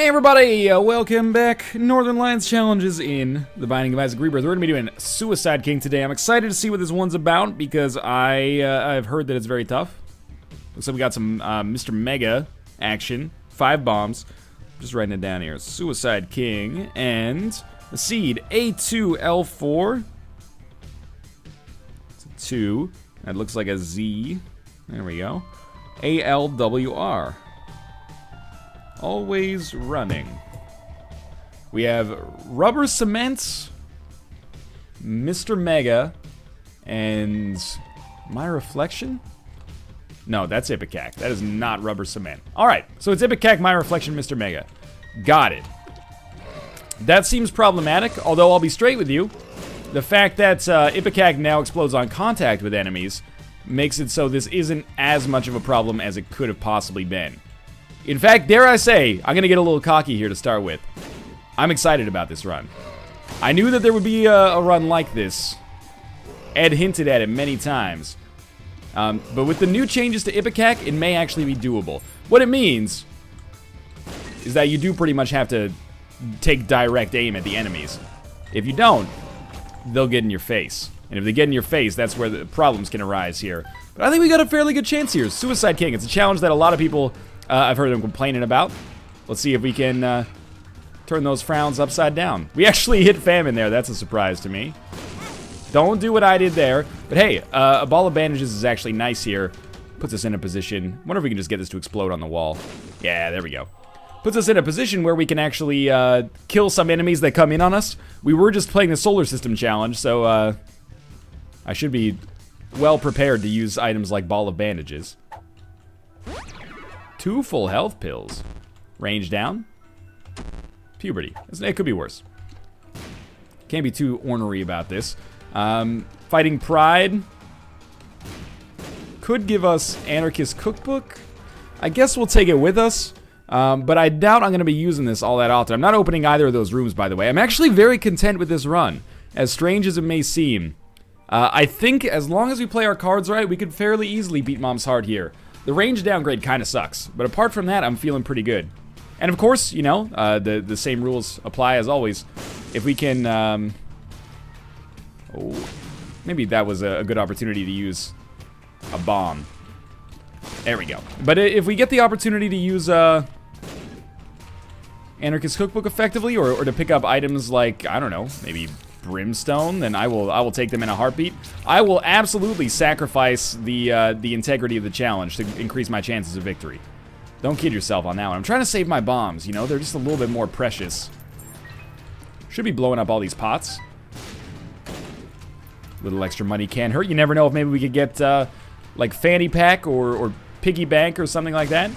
Hey everybody, welcome back. Northern Lions challenges in the Binding of Isaac Rebirth. We're going to be doing Suicide King today. I'm excited to see what this one's about because I've heard that it's very tough. Looks like we got some Mr. Mega action. 5 bombs. Just writing it down here. Suicide King and the seed A2L4. It's a 2. That looks like a Z. There we go. ALWR. Always running. We have Rubber Cement, Mr. Mega, and My Reflection? No, that's Ipecac. That is not Rubber Cement. Alright, so it's Ipecac, My Reflection, Mr. Mega. Got it. That seems problematic, although I'll be straight with you. The fact that Ipecac now explodes on contact with enemies makes it so this isn't as much of a problem as it could have possibly been. In fact, dare I say, I'm going to get a little cocky here to start with. I'm excited about this run. I knew that there would be a run like this. Ed hinted at it many times. But with the new changes to Ipecac, it may actually be doable. What it means is that you do pretty much have to take direct aim at the enemies. If you don't, they'll get in your face. And if they get in your face, that's where the problems can arise here. But I think we got a fairly good chance here. Suicide King, it's a challenge that a lot of people... I've heard them complaining about. Let's see if we can turn those frowns upside down. We actually hit famine there. That's a surprise to me. Don't do what I did there. But hey, a ball of bandages is actually nice here. Puts us in a position. Wonder if we can just get this to explode on the wall. Yeah, there we go. Puts us in a position where we can actually kill some enemies that come in on us. We were just playing the solar system challenge, so I should be well prepared to use items like ball of bandages. 2 full health pills. Range down. Puberty. It could be worse. Can't be too ornery about this. Fighting Pride. Could give us Anarchist Cookbook. I guess we'll take it with us. But I doubt I'm going to be using this all that often. I'm not opening either of those rooms, by the way. I'm actually very content with this run. As strange as it may seem. I think as long as we play our cards right, we could fairly easily beat Mom's Heart here. The range downgrade kind of sucks, but apart from that, I'm feeling pretty good. And of course, you know, the same rules apply as always. If we can, oh, maybe that was a good opportunity to use a bomb. There we go. But if we get the opportunity to use Anarchist Cookbook effectively, or to pick up items like, I don't know, maybe Brimstone, then I will take them in a heartbeat. I will absolutely sacrifice the integrity of the challenge to increase my chances of victory. Don't kid yourself on that one. I'm trying to save my bombs, you know? They're just a little bit more precious. Should be blowing up all these pots. Little extra money can't hurt. You never know if maybe we could get, like, Fanny Pack or Piggy Bank or something like that.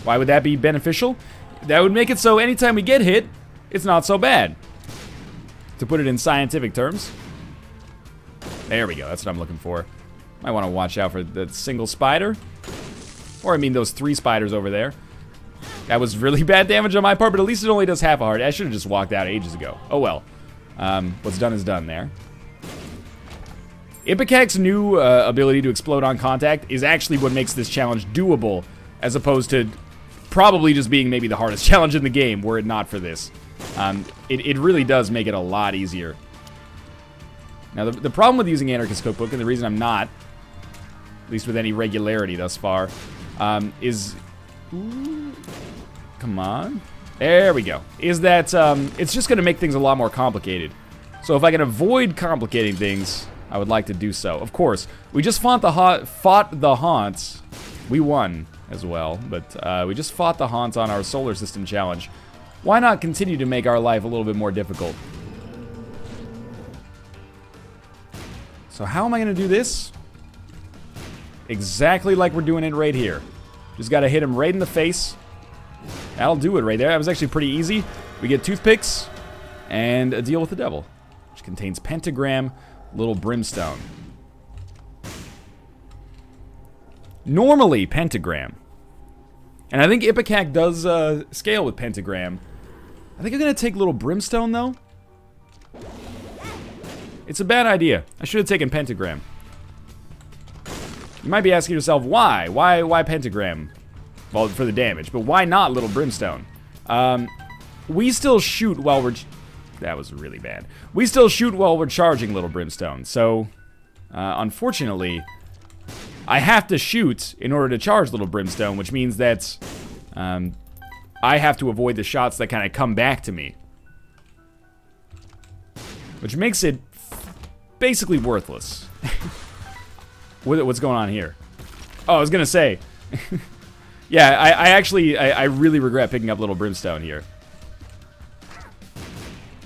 Why would that be beneficial? That would make it so anytime we get hit, it's not so bad. To put it in scientific terms. There we go, that's what I'm looking for. Might want to watch out for the single spider. Or I mean those 3 spiders over there. That was really bad damage on my part, but at least it only does half a heart. I should have just walked out ages ago. Oh well. What's done is done there. Ipecac's new ability to explode on contact is actually what makes this challenge doable, as opposed to probably just being maybe the hardest challenge in the game, were it not for this. It really does make it a lot easier. Now, the problem with using Anarchist Cookbook, and the reason I'm not, at least with any regularity thus far, is... Ooh, come on. There we go. Is that it's just going to make things a lot more complicated. So if I can avoid complicating things, I would like to do so. Of course, we just fought the Haunts. We won as well, but we just fought the Haunts on our solar system challenge. Why not continue to make our life a little bit more difficult? So how am I going to do this? Exactly like we're doing it right here. Just got to hit him right in the face. That'll do it right there. That was actually pretty easy. We get toothpicks and a deal with the devil, which contains pentagram, little brimstone. Normally pentagram. And I think Ipecac does scale with pentagram. I think I'm going to take little brimstone, though. It's a bad idea. I should have taken pentagram. You might be asking yourself, why? Why pentagram? Well, for the damage, but why not little brimstone? We still shoot while we're... That was really bad. We still shoot while we're charging Little Brimstone. So, unfortunately, I have to shoot in order to charge Little Brimstone, which means that I have to avoid the shots that kind of come back to me. Which makes it basically worthless. What's going on here? Oh, I was gonna say. Yeah, I actually really regret picking up Little Brimstone here.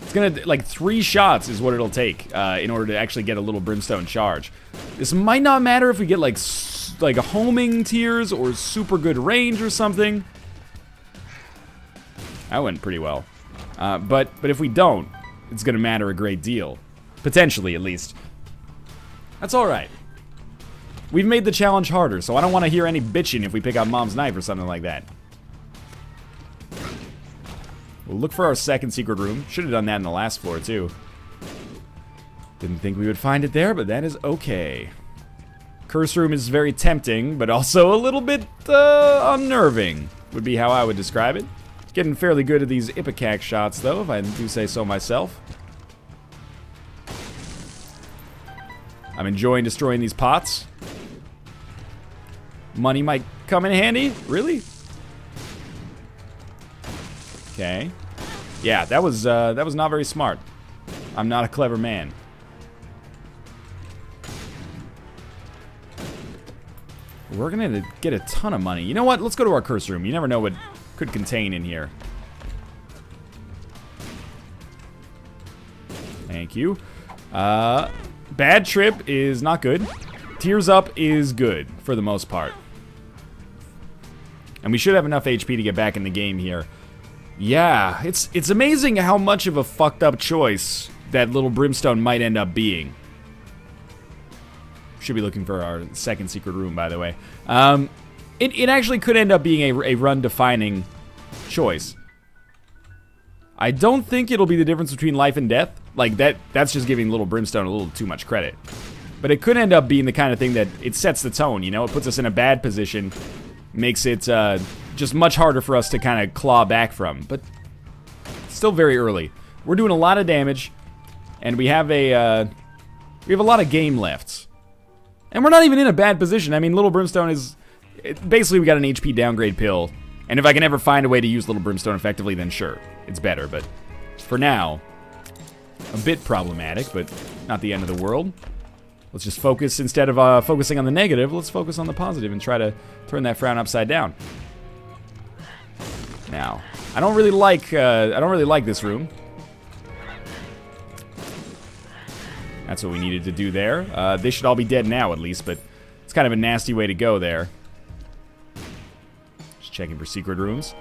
It's gonna, like, 3 shots is what it'll take in order to actually get a Little Brimstone charge. This might not matter if we get, like a homing tiers or super good range or something. That went pretty well. But if we don't, it's gonna matter a great deal. Potentially, at least. That's alright. We've made the challenge harder, so I don't want to hear any bitching if we pick up Mom's knife or something like that. We'll look for our second secret room. Should have done that in the last floor, too. Didn't think we would find it there, but that is okay. Curse room is very tempting, but also a little bit unnerving, would be how I would describe it. Getting fairly good at these Ipecac shots, though, if I do say so myself. I'm enjoying destroying these pots. Money might come in handy? Really? Okay. Yeah, that was not very smart. I'm not a clever man. We're gonna get a ton of money. You know what? Let's go to our curse room. You never know what could contain in here. Thank you. Bad trip is not good. Tears up is good, for the most part. And we should have enough HP to get back in the game here. Yeah, it's amazing how much of a fucked up choice that Little Brimstone might end up being. Should be looking for our second secret room, by the way. It actually could end up being a run-defining choice. I don't think it'll be the difference between life and death. Like, that's just giving Little Brimstone a little too much credit. But it could end up being the kind of thing that it sets the tone, you know? It puts us in a bad position, makes it just much harder for us to kind of claw back from. But still very early. We're doing a lot of damage, and we have a lot of game left. And we're not even in a bad position. I mean, Little Brimstone is... basically, we got an HP downgrade pill. And if I can ever find a way to use Little Brimstone effectively, then sure, it's better. But for now, a bit problematic, but not the end of the world. Let's just focus, instead of focusing on the negative, let's focus on the positive and try to turn that frown upside down. Now, I don't really like this room. That's what we needed to do there. They should all be dead now, at least, but it's kind of a nasty way to go there. Just checking for secret rooms.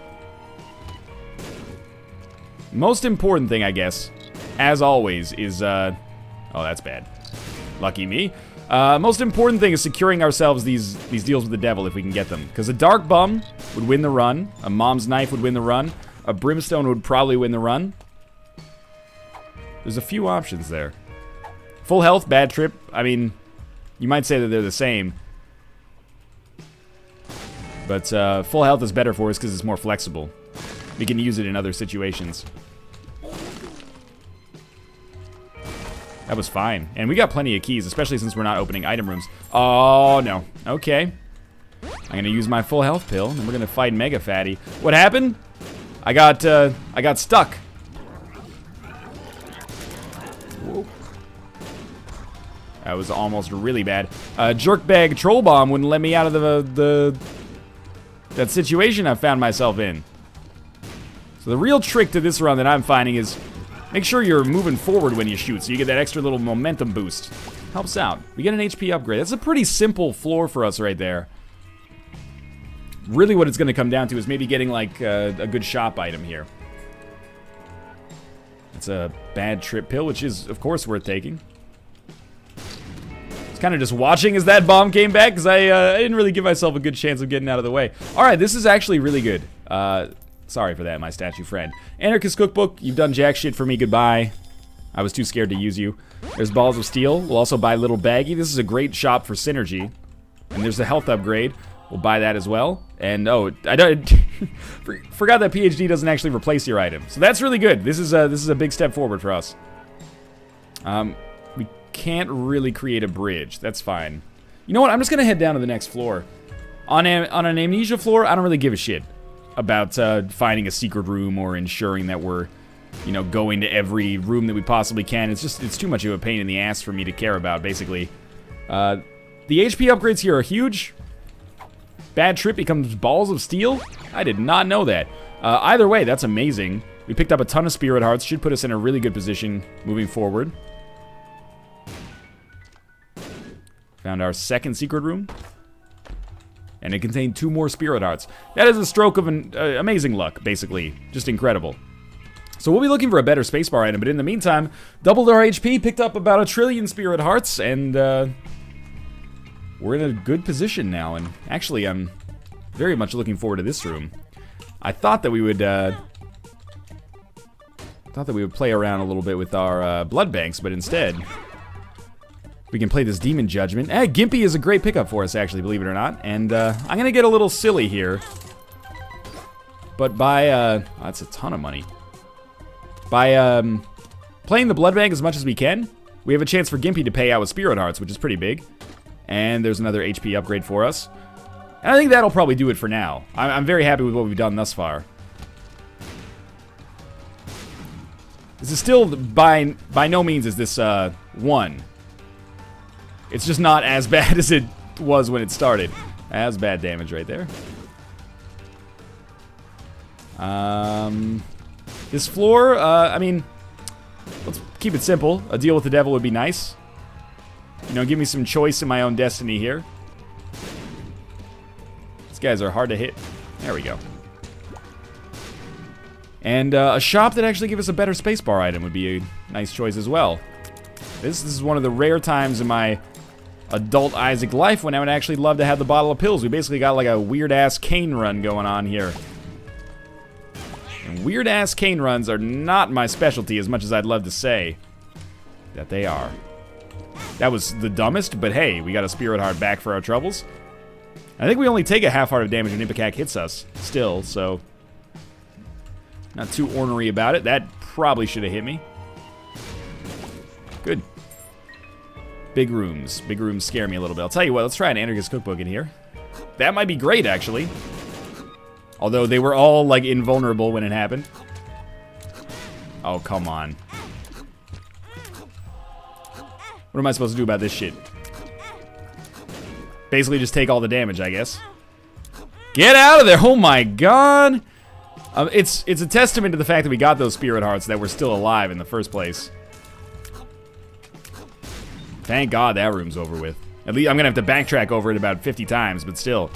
Most important thing, I guess, as always, is, oh, that's bad. Lucky me. Most important thing is securing ourselves these deals with the devil if we can get them. Because a Dark Bum would win the run. A Mom's Knife would win the run. A Brimstone would probably win the run. There's a few options there. Full health, bad trip. I mean, you might say that they're the same. But full health is better for us because it's more flexible. We can use it in other situations. That was fine. And we got plenty of keys, especially since we're not opening item rooms. Oh, no. Okay. I'm going to use my full health pill, and we're going to fight Mega Fatty. What happened? I got stuck. Whoa. That was almost really bad. Jerkbag Troll Bomb wouldn't let me out of that situation I found myself in. So the real trick to this run that I'm finding is make sure you're moving forward when you shoot, so you get that extra little momentum boost. Helps out. We get an HP upgrade. That's a pretty simple floor for us right there. Really what it's going to come down to is maybe getting, like, a good shop item here. It's a bad trip pill, which is, of course, worth taking. I was kind of just watching as that bomb came back, because I didn't really give myself a good chance of getting out of the way. Alright, this is actually really good. Sorry for that, my statue friend. Anarchist Cookbook, you've done jack shit for me, goodbye. I was too scared to use you. There's Balls of Steel. We'll also buy Little Baggy. This is a great shop for synergy. And there's the health upgrade. We'll buy that as well. And, oh, I don't... Forgot that PhD doesn't actually replace your item. So that's really good. This is a big step forward for us. We can't really create a bridge. That's fine. You know what? I'm just going to head down to the next floor. On an amnesia floor, I don't really give a shit about finding a secret room or ensuring that we're, you know, going to every room that we possibly can. It's too much of a pain in the ass for me to care about, basically. The HP upgrades here are huge. Bad trip becomes balls of steel. I did not know that. Either way, that's amazing. We picked up a ton of spirit hearts. Should put us in a really good position moving forward. Found our second secret room. And it contained 2 more spirit hearts. That is a stroke of amazing luck, basically. Just incredible. So we'll be looking for a better spacebar item, but in the meantime, doubled our HP, picked up about 1 trillion spirit hearts, and we're in a good position now. And actually, I'm very much looking forward to this room. I thought that we would play around a little bit with our blood banks, but instead, we can play this Demon Judgment. Gimpy is a great pickup for us, actually, believe it or not. And I'm gonna get a little silly here, but by that's a ton of money. By playing the blood bank as much as we can, we have a chance for Gimpy to pay out with spirit hearts, which is pretty big. And there's another HP upgrade for us. And I think that'll probably do it for now. I'm very happy with what we've done thus far. This is still, by no means is this 1. It's just not as bad as it was when it started. That's bad damage right there. This floor, I mean, let's keep it simple. A deal with the devil would be nice. You know, give me some choice in my own destiny here. These guys are hard to hit. There we go. And a shop that actually gives us a better spacebar item would be a nice choice as well. This is one of the rare times in my adult Isaac life when I would actually love to have the bottle of pills. We basically got like a weird-ass cane run going on here. And weird-ass cane runs are not my specialty as much as I'd love to say that they are. That was the dumbest, but hey, we got a spirit heart back for our troubles. I think we only take a half heart of damage when Ipecac hits us still, so not too ornery about it. That probably should have hit me. Good. Big rooms. Big rooms scare me a little bit. I'll tell you what, let's try an Anarchist Cookbook in here. That might be great, actually. Although they were all, like, invulnerable when it happened. Oh, come on. What am I supposed to do about this shit? Basically just take all the damage, I guess. Get out of there! Oh my god! It's a testament to the fact that we got those spirit hearts that we're still alive in the first place. Thank God that room's over with. At least I'm gonna have to backtrack over it about 50 times, but still.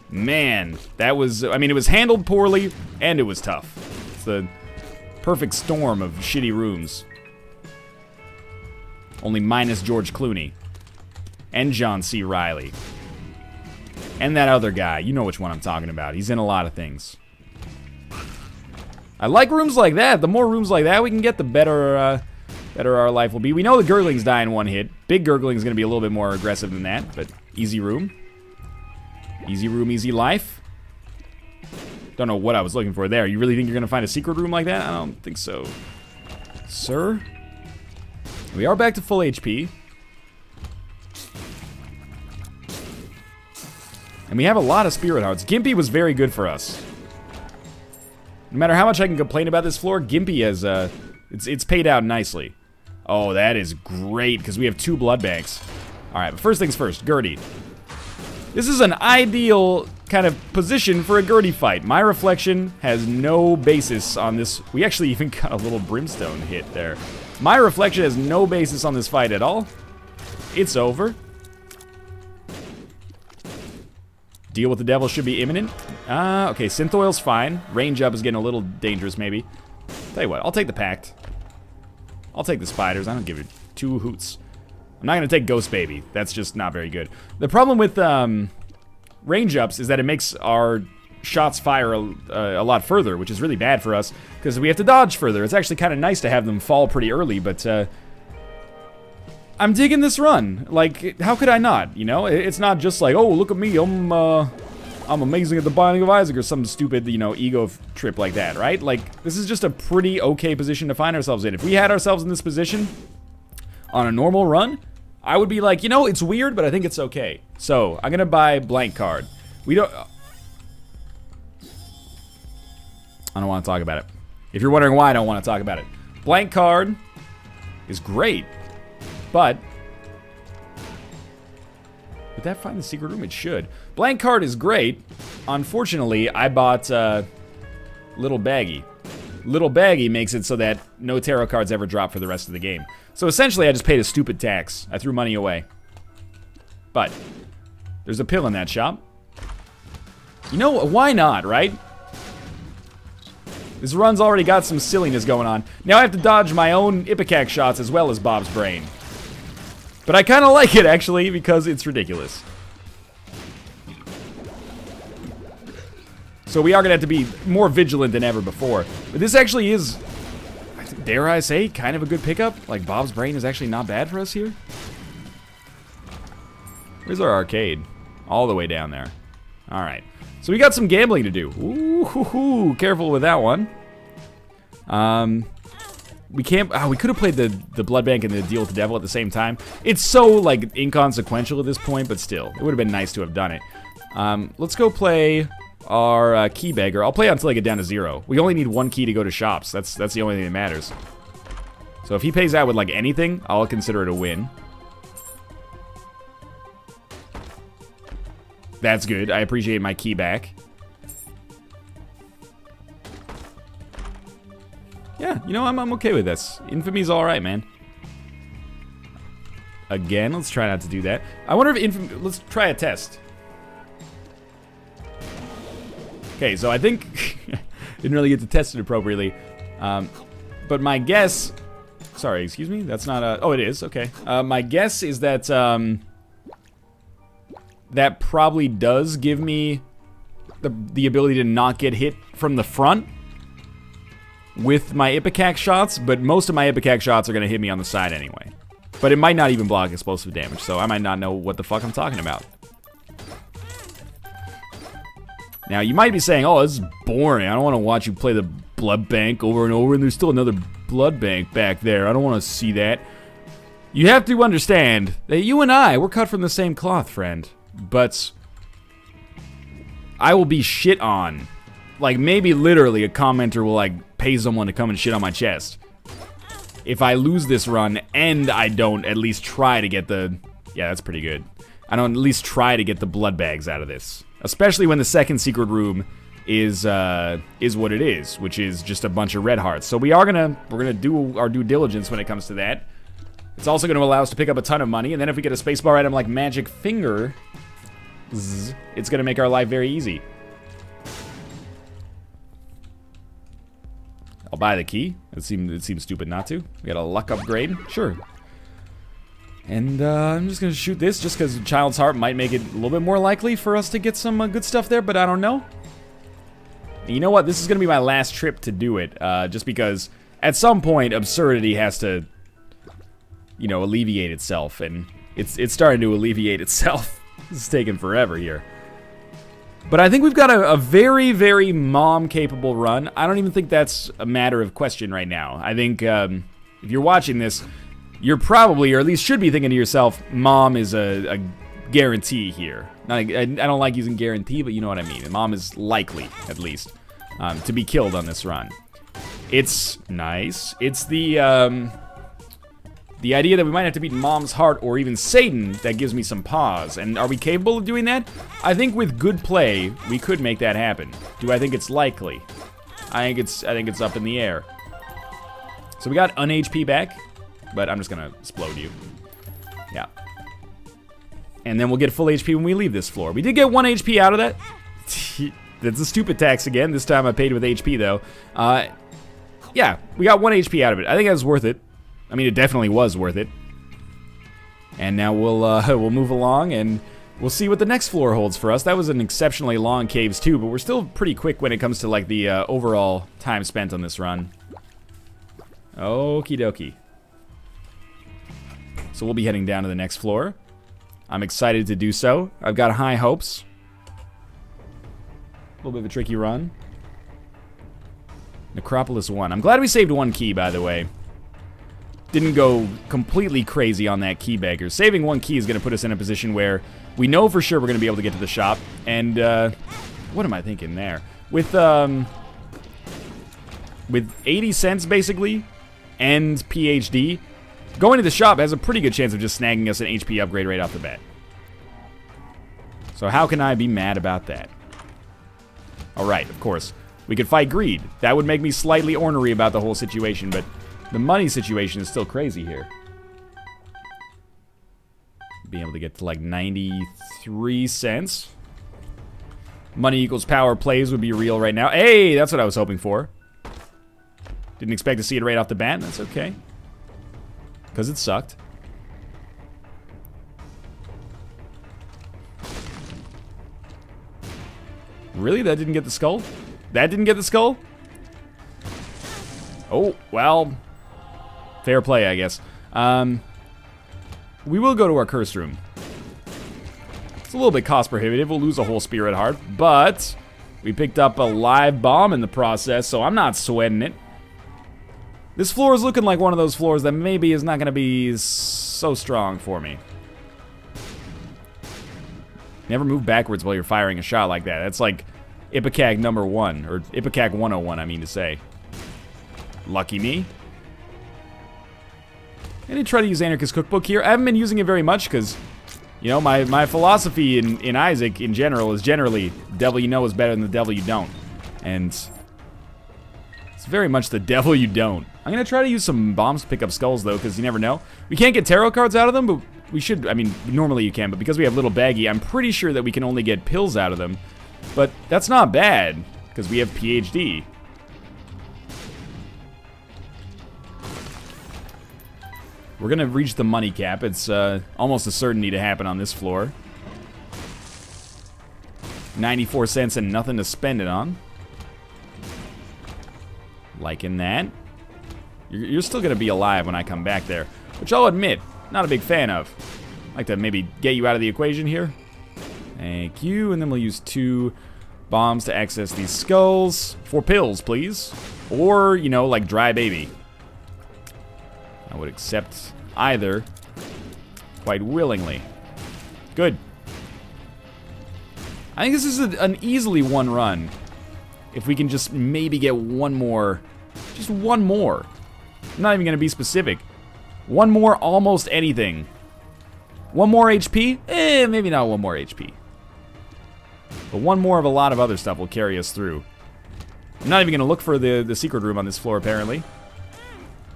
Man, that was, I mean, it was handled poorly, and it was tough. It's the perfect storm of shitty rooms. Only minus George Clooney. And John C. Reilly. And that other guy, you know which one I'm talking about. He's in a lot of things. I like rooms like that. The more rooms like that we can get, the better our life will be. We know the Gurglings die in 1 hit. Big Gurgling's gonna be a little bit more aggressive than that, but easy room. Easy room, easy life. Don't know what I was looking for there. You really think you're gonna find a secret room like that? I don't think so. Sir? We are back to full HP. And we have a lot of spirit hearts. Gimpy was very good for us. No matter how much I can complain about this floor, Gimpy has, it's paid out nicely. Oh, that is great, because we have 2 blood banks. Alright, but first things first, Gertie. This is an ideal kind of position for a Gertie fight. My reflection has no basis on this. We actually even got a little brimstone hit there. My reflection has no basis on this fight at all. It's over. Deal with the devil should be imminent. Okay, synth oil's fine. Range up is getting a little dangerous, maybe. Tell you what, I'll take the pact. I'll take the spiders. I don't give it 2 hoots. I'm not gonna take Ghost Baby. That's just not very good. The problem with range ups is that it makes our shots fire a lot further, which is really bad for us because we have to dodge further. It's actually kind of nice to have them fall pretty early, but I'm digging this run. Like, how could I not? You know, it's not just like, oh, look at me, I'm I'm amazing at the Binding of Isaac or some stupid, you know, ego trip like that, right? Like, this is just a pretty okay position to find ourselves in. If we had ourselves in this position on a normal run, I would be like, you know, it's weird, but I think it's okay. So, I'm gonna buy blank card. We don't... I don't want to talk about it. If you're wondering why I don't want to talk about it. Blank card is great, but... Would that find the secret room? It should. Blank card is great. Unfortunately, I bought Little Baggy. Little Baggy makes it so that no tarot cards ever drop for the rest of the game. So essentially, I just paid a stupid tax. I threw money away. But there's a pill in that shop. You know, why not, right? This run's already got some silliness going on. Now I have to dodge my own Ipecac shots as well as Bob's brain. But I kind of like it, actually, because it's ridiculous. So we are going to have to be more vigilant than ever before. But this actually is, dare I say, kind of a good pickup. Like, Bob's brain is actually not bad for us here. Where's our arcade? All the way down there. Alright. So we got some gambling to do. Ooh, careful with that one. We can't, we could have played the blood bank and the deal with the devil at the same time. It's so, like, inconsequential at this point, but still. It would have been nice to have done it. Let's go play our key beggar. I'll play until I get down to 0. We only need 1 key to go to shops. That's the only thing that matters. So if he pays out with, like, anything, I'll consider it a win. That's good. I appreciate my key back. Yeah, you know, I'm okay with this. Infamy's alright, man. Again, let's try not to do that. I wonder if Infamy... Let's try a test. Okay, so I think... didn't really get to test it appropriately. But my guess... Sorry, excuse me? That's not a... Oh, it is. Okay. My guess is that... that probably does give me the ability to not get hit from the front with my Ipecac shots, but most of my Ipecac shots are going to hit me on the side anyway. But it might not even block explosive damage, so I might not know what the fuck I'm talking about. Now, you might be saying, oh, this is boring. I don't want to watch you play the blood bank over and over, and there's still another blood bank back there. I don't want to see that. You have to understand that you and I, we're cut from the same cloth, friend. But I will be shit on. Like, maybe literally a commenter will, like, pay someone to come and shit on my chest if I lose this run and I don't at least try to get the... Yeah, that's pretty good. I don't at least try to get the blood bags out of this. Especially when the second secret room is what it is, which is just a bunch of red hearts. So we're gonna do our due diligence when it comes to that. It's also gonna allow us to pick up a ton of money, and then if we get a spacebar item like Magic Finger, it's gonna make our life very easy. I'll buy the key. It seems stupid not to. We got a luck upgrade. Sure. And I'm just gonna shoot this just because Child's Heart might make it a little bit more likely for us to get some good stuff there, but I don't know. And you know what? This is gonna be my last trip to do it, just because at some point absurdity has to, you know, alleviate itself, and it's starting to alleviate itself. This is taking forever here. But I think we've got a very, very mom-capable run. I don't even think that's a matter of question right now. I think if you're watching this, you're probably, or at least should be thinking to yourself, Mom is a guarantee here. I don't like using guarantee, but you know what I mean. Mom is likely, at least, to be killed on this run. It's nice. It's the idea that we might have to beat Mom's Heart or even Satan that gives me some pause. And are we capable of doing that? I think with good play, we could make that happen. Do I think it's likely? I think it's up in the air. So we got an HP back, but I'm just gonna explode you. Yeah. And then we'll get full HP when we leave this floor. We did get 1 HP out of that. That's a stupid tax again. This time I paid with HP though. Yeah, we got 1 HP out of it. I think that was worth it. I mean, it definitely was worth it. And now we'll move along and we'll see what the next floor holds for us. That was an exceptionally long caves too, but we're still pretty quick when it comes to like the overall time spent on this run. Okie dokie. So we'll be heading down to the next floor. I'm excited to do so. I've got high hopes. little bit of a tricky run. Necropolis 1. I'm glad we saved 1 key, by the way. Didn't go completely crazy on that key bagger. Saving 1 key is going to put us in a position where we know for sure we're going to be able to get to the shop. And, what am I thinking there? With 80 cents, basically, and PhD, going to the shop has a pretty good chance of just snagging us an HP upgrade right off the bat. So how can I be mad about that? Alright, of course. We could fight greed. That would make me slightly ornery about the whole situation, but the money situation is still crazy here. Being able to get to like 93 cents. Money equals power plays would be real right now. Hey, that's what I was hoping for. Didn't expect to see it right off the bat. That's okay. Because it sucked. Really? That didn't get the skull? That didn't get the skull? Oh, well. Fair play, I guess. We will go to our cursed room. It's a little bit cost prohibitive. We'll lose a whole spirit heart. But we picked up a live bomb in the process, so I'm not sweating it. This floor is looking like one of those floors that maybe is not going to be so strong for me. Never move backwards while you're firing a shot like that. That's like Ipecac number 1, or Ipecac 101, I mean to say. Lucky me. I did try to use Anarchist's Cookbook here. I haven't been using it very much because, you know, my philosophy in Isaac in general is generally devil you know is better than the devil you don't. And it's very much the devil you don't. I'm going to try to use some bombs to pick up skulls, though, because you never know. We can't get tarot cards out of them, but we should. I mean, normally you can, but because we have little baggy, I'm pretty sure that we can only get pills out of them. But that's not bad, because we have PhD. We're going to reach the money cap. It's almost a certainty to happen on this floor. 94 cents and nothing to spend it on. Liking that. You're still going to be alive when I come back there, which I'll admit, not a big fan of. I'd like to maybe get you out of the equation here. Thank you, and then we'll use 2 bombs to access these skulls. 4 pills, please. Or, you know, like dry baby. I would accept either quite willingly. Good. I think this is an easily 1 run. If we can just maybe get 1 more. Just 1 more. I'm not even going to be specific. 1 more almost anything. 1 more HP? Maybe not 1 more HP. But 1 more of a lot of other stuff will carry us through. I'm not even going to look for the secret room on this floor, apparently.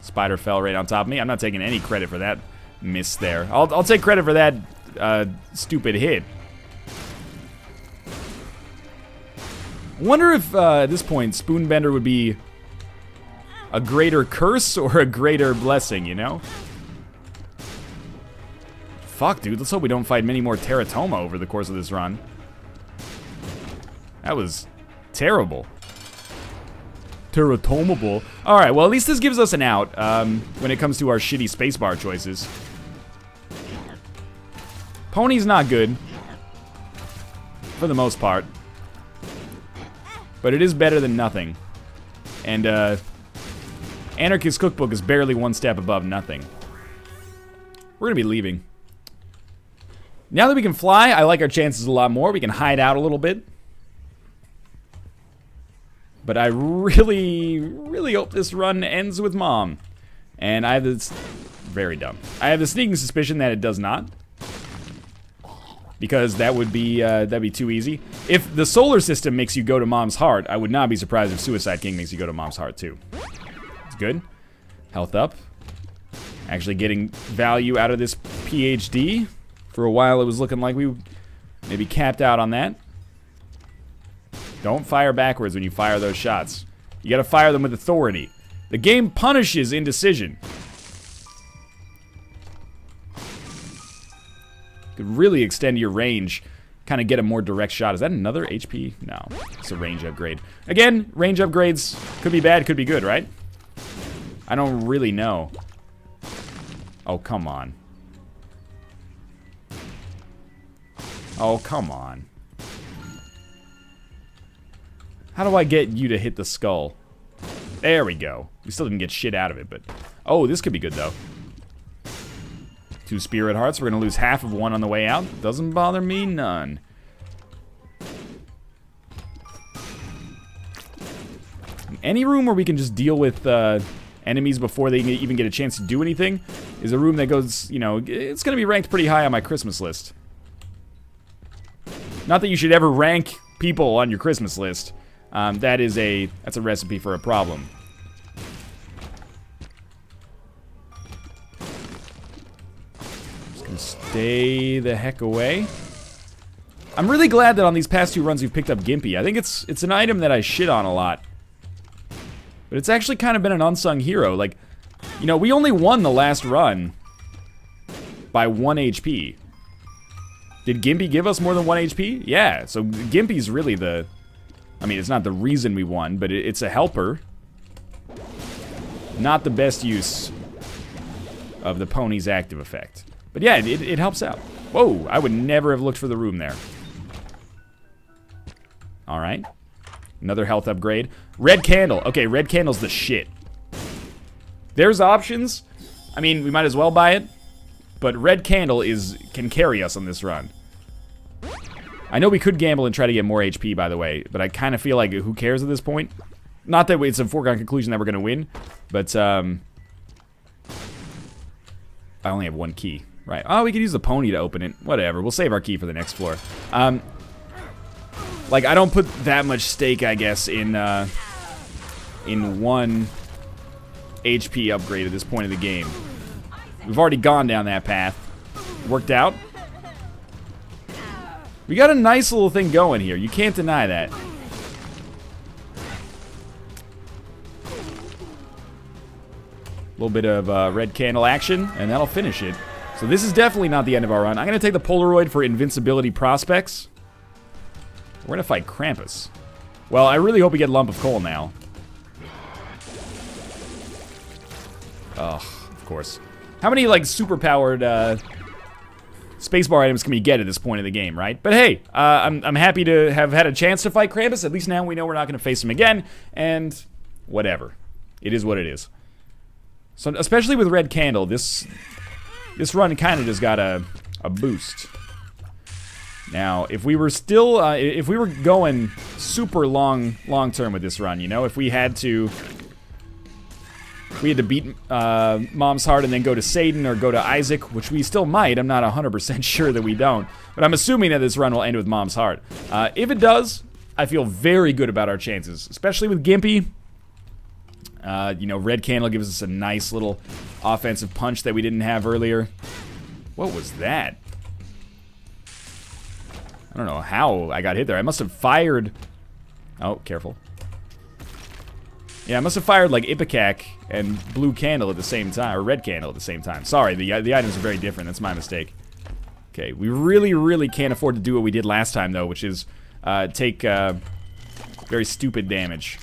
Spider fell right on top of me. I'm not taking any credit for that miss there. I'll take credit for that stupid hit. I wonder if at this point Spoonbender would be a greater curse or a greater blessing, you know? Fuck, dude. Let's hope we don't fight many more Teratoma over the course of this run. That was terrible. Teratomable. Alright, well, at least this gives us an out when it comes to our shitty spacebar choices. Pony's not good. For the most part. But it is better than nothing. And, Anarchist's Cookbook is barely 1 step above nothing. We're gonna be leaving. Now that we can fly, I like our chances a lot more. We can hide out a little bit. But I really, really hope this run ends with Mom. And I have this... Very dumb. I have the sneaking suspicion that it does not. Because that'd be too easy. If the solar system makes you go to Mom's heart, I would not be surprised if Suicide King makes you go to Mom's heart too. It's good. Health up. Actually getting value out of this PhD. For a while it was looking like we maybe capped out on that. Don't fire backwards when you fire those shots. You gotta fire them with authority. The game punishes indecision. Could really extend your range. Kind of get a more direct shot. Is that another HP? No. It's a range upgrade. Again, range upgrades could be bad, could be good, right? I don't really know. Oh, come on. Oh, come on. How do I get you to hit the skull? There we go. We still didn't get shit out of it, but... Oh, this could be good, though. 2 spirit hearts. We're gonna lose half of one on the way out. Doesn't bother me none. Any room where we can just deal with enemies before they even get a chance to do anything is a room that goes, you know, it's gonna be ranked pretty high on my Christmas list. Not that you should ever rank people on your Christmas list. That's a recipe for a problem. Just gonna stay the heck away. I'm really glad that on these past 2 runs we've picked up Gimpy. I think it's an item that I shit on a lot. But it's actually kind of been an unsung hero. Like, you know, we only won the last run by 1 HP. Did Gimpy give us more than 1 HP? Yeah, so Gimpy's really the... I mean, it's not the reason we won, but it's a helper. Not the best use of the pony's active effect. But yeah, it helps out. Whoa, I would never have looked for the room there. Alright. Another health upgrade. Red candle. Okay, red candle's the shit. There's options. I mean, we might as well buy it. But red candle can carry us on this run. I know we could gamble and try to get more HP, by the way, but I kind of feel like who cares at this point? Not that it's a foregone conclusion that we're going to win, but I only have 1 key. Right. Oh, we could use the pony to open it. Whatever. We'll save our key for the next floor. Like, I don't put that much stake, I guess, in 1 HP upgrade at this point of the game. We've already gone down that path. Worked out. We got a nice little thing going here. You can't deny that. A little bit of red candle action, and that'll finish it. So this is definitely not the end of our run. I'm going to take the Polaroid for invincibility prospects. We're going to fight Krampus. Well, I really hope we get Lump of Coal now. Ugh, of course. How many, like, super-powered spacebar items can we get at this point of the game, right? But hey, I'm happy to have had a chance to fight Krampus. At least now we know we're not going to face him again. And whatever. It is what it is. So, especially with Red Candle, this run kind of just got a boost. Now, if we were still, if we were going super long term with this run, you know, if we had to beat Mom's Heart and then go to Satan or go to Isaac, which we still might. I'm not 100% sure that we don't. But I'm assuming that this run will end with Mom's Heart. If it does, I feel very good about our chances, especially with Gimpy. You know, Red Candle gives us a nice little offensive punch that we didn't have earlier. What was that? I don't know how I got hit there. I must have fired... Oh, careful. Yeah, I must have fired like Ipecac and Blue Candle at the same time, or Red Candle at the same time. Sorry, the items are very different. That's my mistake. Okay, we really can't afford to do what we did last time, though, which is take very stupid damage.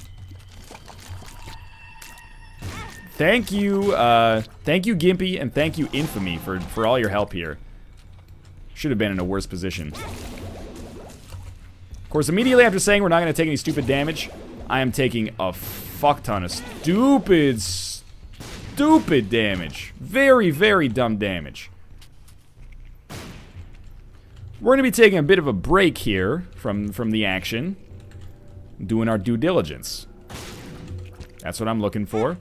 Thank you, Gimpy, and thank you, Infamy, for all your help here. Should have been in a worse position. Of course, immediately after saying we're not going to take any stupid damage, I am taking a fuck ton of stupid damage. Very dumb damage. We're going to be taking a bit of a break here from the action. Doing our due diligence. That's what I'm looking for.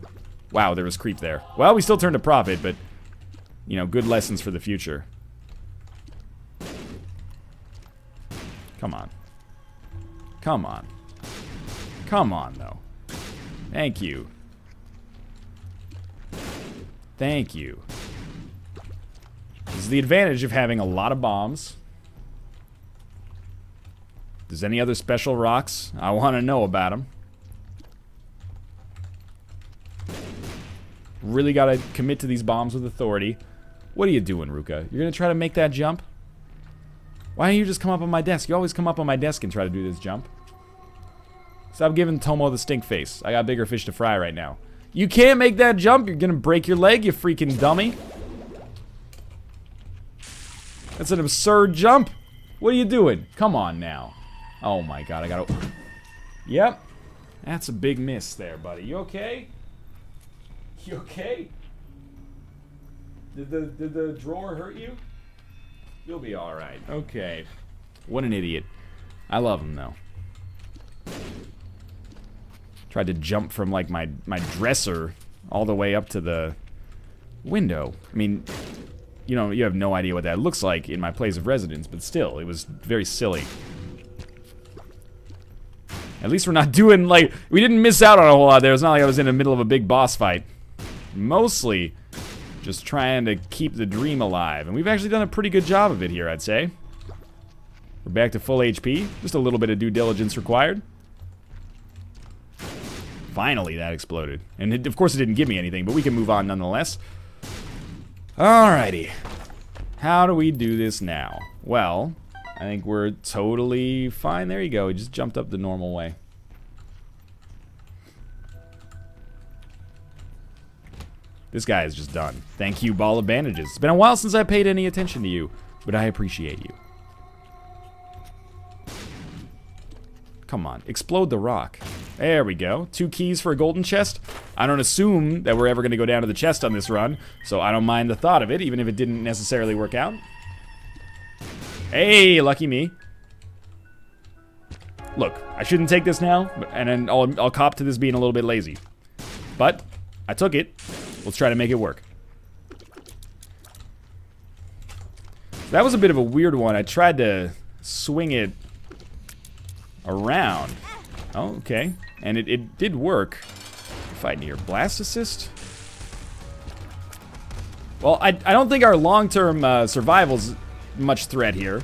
Wow, there was creep there. Well, we still turned a profit, but, you know, good lessons for the future. Come on. Come on. Come on, though. Thank you. Thank you. This is the advantage of having a lot of bombs. If there's any other special rocks, I want to know about them. Really gotta commit to these bombs with authority. What are you doing, Ruka? You're gonna try to make that jump? Why don't you just come up on my desk? You always come up on my desk and try to do this jump. Stop giving Tomo the stink face. I got bigger fish to fry right now. You can't make that jump. You're gonna break your leg, you freaking dummy. That's an absurd jump. What are you doing? Come on now. Oh my god, I gotta... Yep. That's a big miss there, buddy. You okay? You okay? Did the drawer hurt you? You'll be alright. Okay. What an idiot. I love him, though. Tried to jump from, like, my dresser all the way up to the window. I mean, you know, you have no idea what that looks like in my place of residence, but still, it was very silly. At least we're not doing, like, we didn't miss out on a whole lot there. It's not like I was in the middle of a big boss fight. Mostly just trying to keep the dream alive. And we've actually done a pretty good job of it here, I'd say. We're back to full HP. Just a little bit of due diligence required. Finally, that exploded. And it, of course it didn't give me anything, but we can move on nonetheless. Alrighty. How do we do this now? Well, I think we're totally fine. There you go. We just jumped up the normal way. This guy is just done. Thank you, ball of bandages. It's been a while since I paid any attention to you, but I appreciate you. Come on, explode the rock. There we go. 2 keys for a golden chest. I don't assume that we're ever going to go down to the chest on this run, so I don't mind the thought of it, even if it didn't necessarily work out. Hey, lucky me. Look, I shouldn't take this now, and then I'll cop to this being a little bit lazy. But I took it. Let's try to make it work. That was a bit of a weird one. I tried to swing it around. Oh, okay. And it did work. Fighting here. Blast assist? Well, I don't think our long-term survival's much threat here.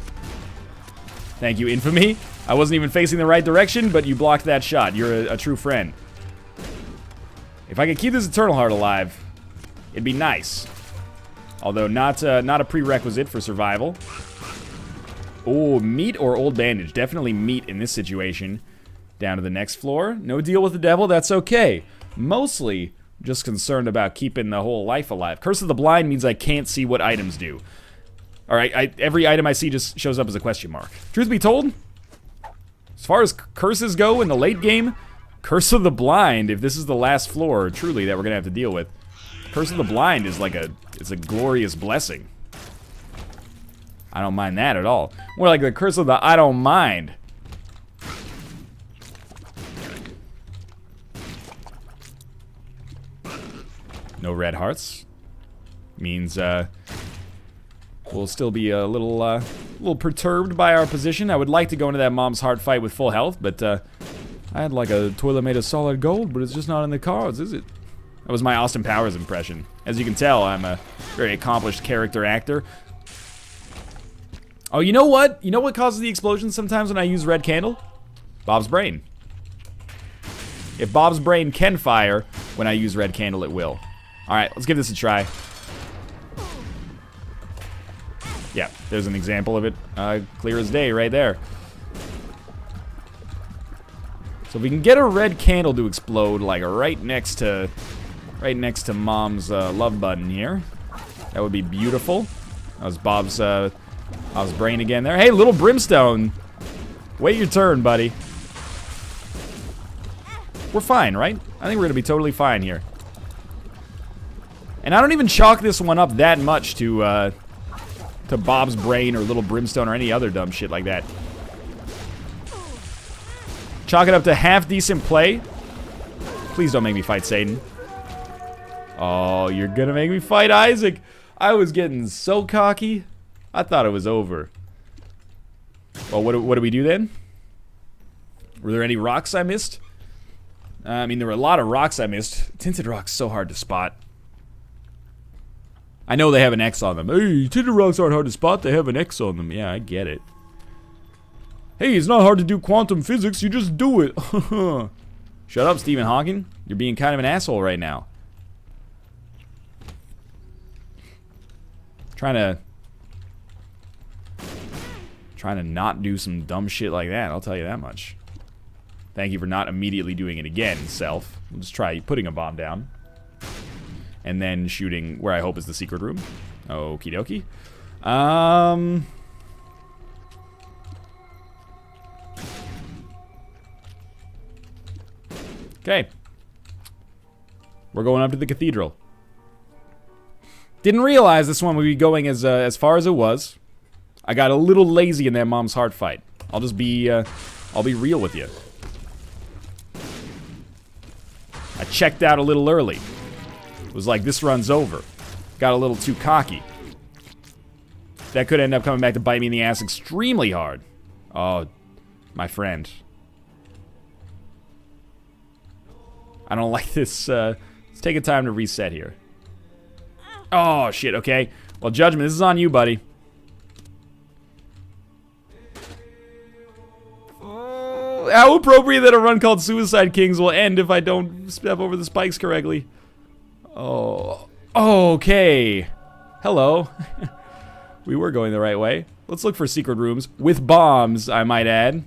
Thank you, Infamy. I wasn't even facing the right direction, but you blocked that shot. You're a true friend. If I could keep this Eternal Heart alive, it'd be nice. Although not a prerequisite for survival. Oh, meat or old bandage? Definitely meat in this situation. Down to the next floor. No deal with the devil, that's okay. Mostly just concerned about keeping the whole life alive. Curse of the Blind means I can't see what items do. Alright, every item I see just shows up as a question mark. Truth be told, as far as curses go in the late game, Curse of the Blind, if this is the last floor, truly, that we're gonna have to deal with, Curse of the Blind is like it's a glorious blessing. I don't mind that at all. More like the Curse of the I don't mind. No red hearts. Means, we'll still be a little perturbed by our position. I would like to go into that mom's heart fight with full health, but, I had like a toilet made of solid gold, but it's just not in the cards, is it? That was my Austin Powers impression. As you can tell, I'm a very accomplished character actor. Oh, you know what? You know what causes the explosion sometimes when I use red candle? Bob's brain. If Bob's brain can fire when I use red candle, it will. Alright, let's give this a try. Yeah, there's an example of it. Clear as day right there. So if we can get a red candle to explode, like right next to Mom's love button here, that would be beautiful. That was Bob's brain again there. Hey, little Brimstone, wait your turn, buddy. We're fine, right? I think we're gonna be totally fine here. And I don't even chalk this one up that much to Bob's brain or little Brimstone or any other dumb shit like that. Chalk it up to half decent play. Please don't make me fight Satan. Oh, you're gonna make me fight Isaac. I was getting so cocky. I thought it was over. Well, what do we do then? Were there any rocks I missed? I mean, there were a lot of rocks I missed. Tinted rocks so hard to spot. I know they have an X on them. Hey, tinted rocks aren't hard to spot. They have an X on them. Yeah, I get it. Hey, it's not hard to do quantum physics. You just do it. Shut up, Stephen Hawking. You're being kind of an asshole right now. Trying to not do some dumb shit like that. I'll tell you that much. Thank you for not immediately doing it again, self. We'll just try putting a bomb down. And then shooting where I hope is the secret room. Okie dokie. Okay. We're going up to the cathedral. Didn't realize this one would be going as far as it was. I got a little lazy in that mom's heart fight. I'll just be, I'll be real with you. I checked out a little early. It was like, this run's over. Got a little too cocky. That could end up coming back to bite me in the ass extremely hard. Oh, my friend. I don't like this, let's take a time to reset here. Oh, shit, okay. Well, Judgment, this is on you, buddy. Oh, how appropriate that a run called Suicide Kings will end if I don't step over the spikes correctly. Oh, okay. Hello. We were going the right way. Let's look for secret rooms with bombs, I might add.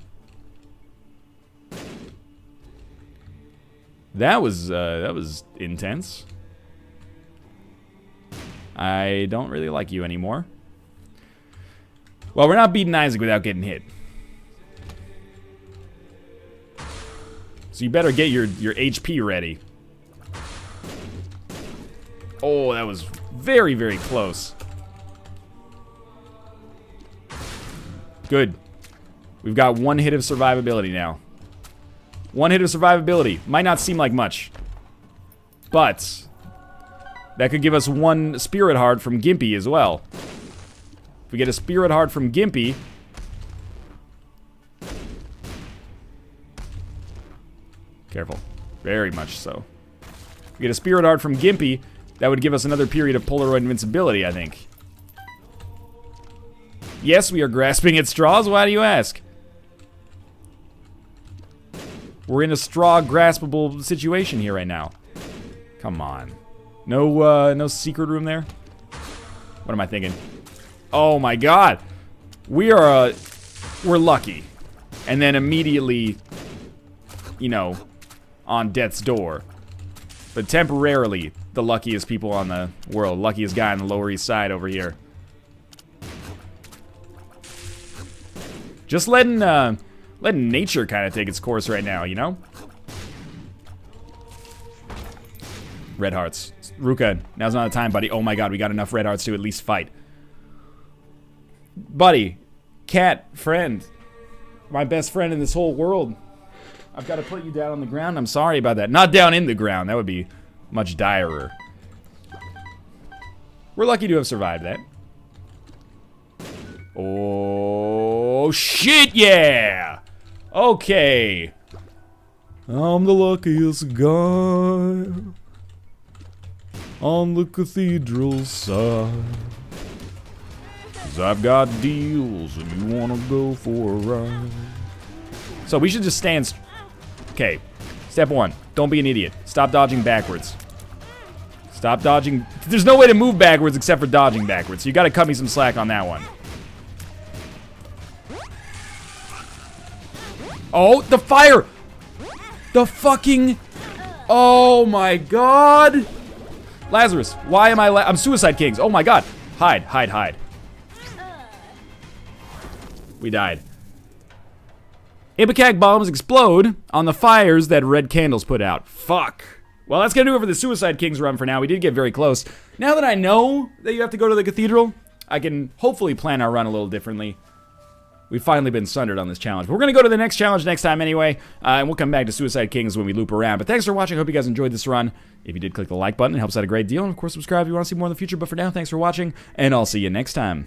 That was intense. I don't really like you anymore. Well, we're not beating Isaac without getting hit. So you better get your HP ready. Oh, that was very, very close. Good. We've got one hit of survivability now. One hit of survivability. Might not seem like much. But that could give us one spirit heart from Gimpy as well. If we get a spirit heart from Gimpy. Careful. Very much so. If we get a spirit heart from Gimpy, that would give us another period of Polaroid invincibility, I think. Yes, we are grasping at straws. Why do you ask? We're in a straw graspable situation here right now. Come on. No secret room there? What am I thinking? Oh my god. We're lucky. And then immediately, you know, on death's door. But temporarily, the luckiest people on the world. Luckiest guy on the Lower East Side over here. Just letting nature kind of take its course right now, you know? Red hearts. Ruka, now's not the time, buddy. Oh my god, we got enough red hearts to at least fight. Buddy, cat, friend, my best friend in this whole world. I've got to put you down on the ground. I'm sorry about that. Not down in the ground. That would be much direr. We're lucky to have survived that. Oh, shit, yeah! Okay. I'm the luckiest guy on the cathedral side. 'Cause I've got deals and you wanna go for a ride. So we should just stand. Okay. Step one. Don't be an idiot. Stop dodging backwards. Stop dodging. There's no way to move backwards except for dodging backwards. So you gotta cut me some slack on that one. Oh, the fire! The fucking... Oh my god! Lazarus, why am I'm Suicide Kings. Oh my god. Hide, hide, hide. We died. Ipecac bombs explode on the fires that red candles put out. Fuck. Well, that's gonna do it for the Suicide Kings run for now. We did get very close. Now that I know that you have to go to the cathedral, I can hopefully plan our run a little differently. We've finally been sundered on this challenge. But we're going to go to the next challenge next time anyway. And we'll come back to Suicide Kings when we loop around. But thanks for watching. I hope you guys enjoyed this run. If you did, click the like button. It helps out a great deal. And of course, subscribe if you want to see more in the future. But for now, thanks for watching. And I'll see you next time.